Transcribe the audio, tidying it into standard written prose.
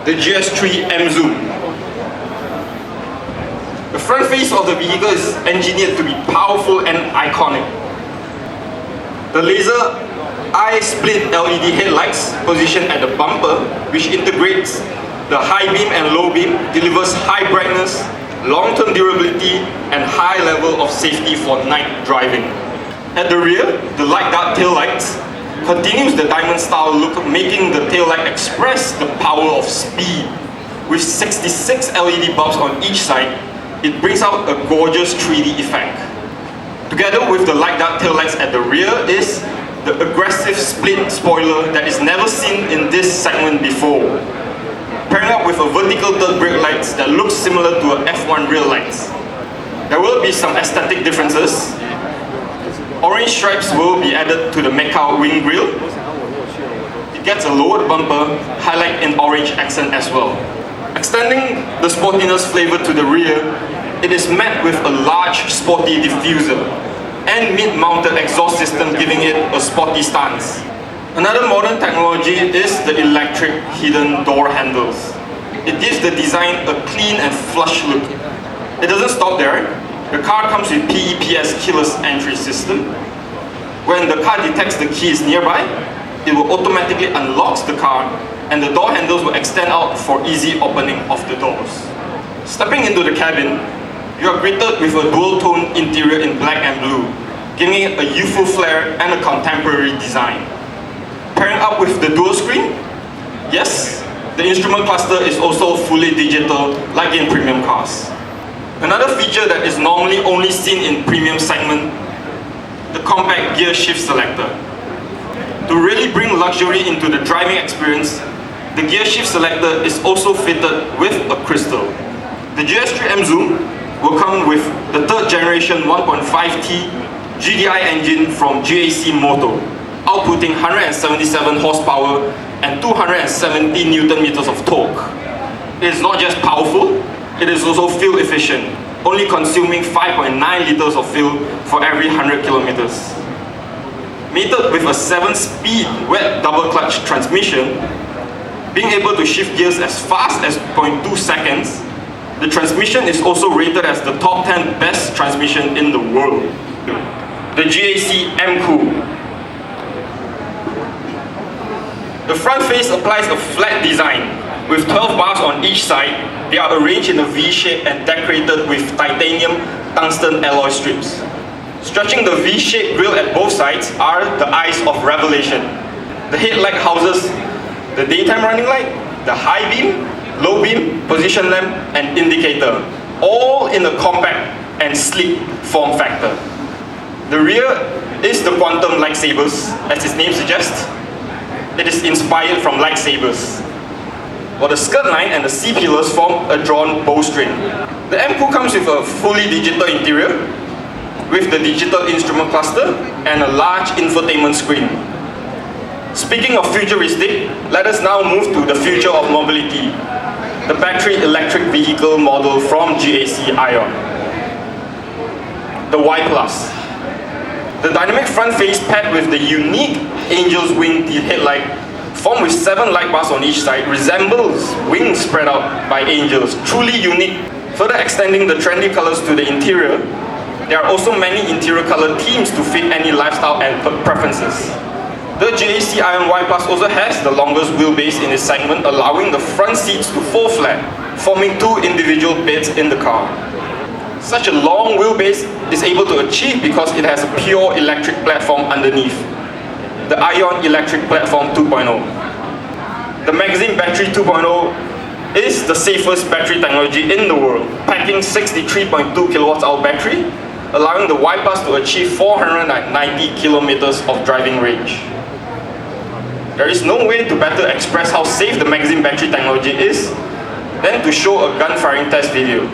the GS3 Enzoom. The front face of the vehicle is engineered to be powerful and iconic. The laser eye split LED headlights positioned at the bumper, which integrates the high beam and low beam, delivers high brightness, long-term durability, and high level of safety for night driving. At the rear, the light dark tail lights continues the diamond style look, making the tail light express the power of speed. With 66 LED bulbs on each side, it brings out a gorgeous 3D effect. Together with the light dark tail lights at the rear is the aggressive split spoiler that is never seen in this segment before. Pairing up with a vertical third brake lights that looks similar to a F1 rear lights. There will be some aesthetic differences. Orange stripes will be added to the Mecha wing grille. It gets a lowered bumper, highlight in orange accent as well. Extending the sportiness flavor to the rear, it is met with a large sporty diffuser and mid-mounted exhaust system, giving it a sporty stance. Another modern technology is the electric hidden door handles. It gives the design a clean and flush look. It doesn't stop there. The car comes with PEPS keyless entry system. When the car detects the key is nearby, it will automatically unlock the car and the door handles will extend out for easy opening of the doors. Stepping into the cabin, you are greeted with a dual-tone interior in black and blue, giving it a youthful flair and a contemporary design. Pairing up with the dual screen, yes, the instrument cluster is also fully digital, like in premium cars. Another feature that is normally only seen in premium segment, the compact gear shift selector. To really bring luxury into the driving experience, the gear shift selector is also fitted with a crystal. The GS3 Enzoom will come with the third generation 1.5T GDI engine from GAC Moto, outputting 177 horsepower and 270 Newton meters of torque. It is not just powerful, it is also fuel efficient, only consuming 5.9 liters of fuel for every 100 kilometers. Mated with a 7-speed wet double clutch transmission, being able to shift gears as fast as 0.2 seconds, the transmission is also rated as the top 10 best transmission in the world. The GAC M-Cool. The front face applies a flat design with 12 bars on each side. They are arranged in a V shape and decorated with titanium tungsten alloy strips. Stretching the V-shaped grille at both sides are the eyes of revelation. The headlight houses the daytime running light, the high beam, low beam, position lamp, and indicator, all in a compact and sleek form factor. The rear is the quantum lightsabers, as its name suggests. It is inspired from lightsabers, while the skirt line and the C-pillars form a drawn bowstring. The M-Cool comes with a fully digital interior, with the digital instrument cluster and a large infotainment screen. Speaking of futuristic, let us now move to the future of mobility, the battery electric vehicle model from GAC Ion, the Y+. The dynamic front face paired with the unique angel's wing headlight, formed with 7 light bars on each side, resembles wings spread out by angels, truly unique. Further extending the trendy colors to the interior, there are also many interior color themes to fit any lifestyle and preferences. The GAC Ion Y+ also has the longest wheelbase in its segment, allowing the front seats to fall flat, forming 2 individual beds in the car. Such a long wheelbase is able to achieve because it has a pure electric platform underneath, the Ion Electric Platform 2.0. The magazine battery 2.0 is the safest battery technology in the world, packing 63.2 kWh battery, allowing the Y+ to achieve 490 kilometers of driving range. There is no way to better express how safe the magazine battery technology is than to show a gun firing test video.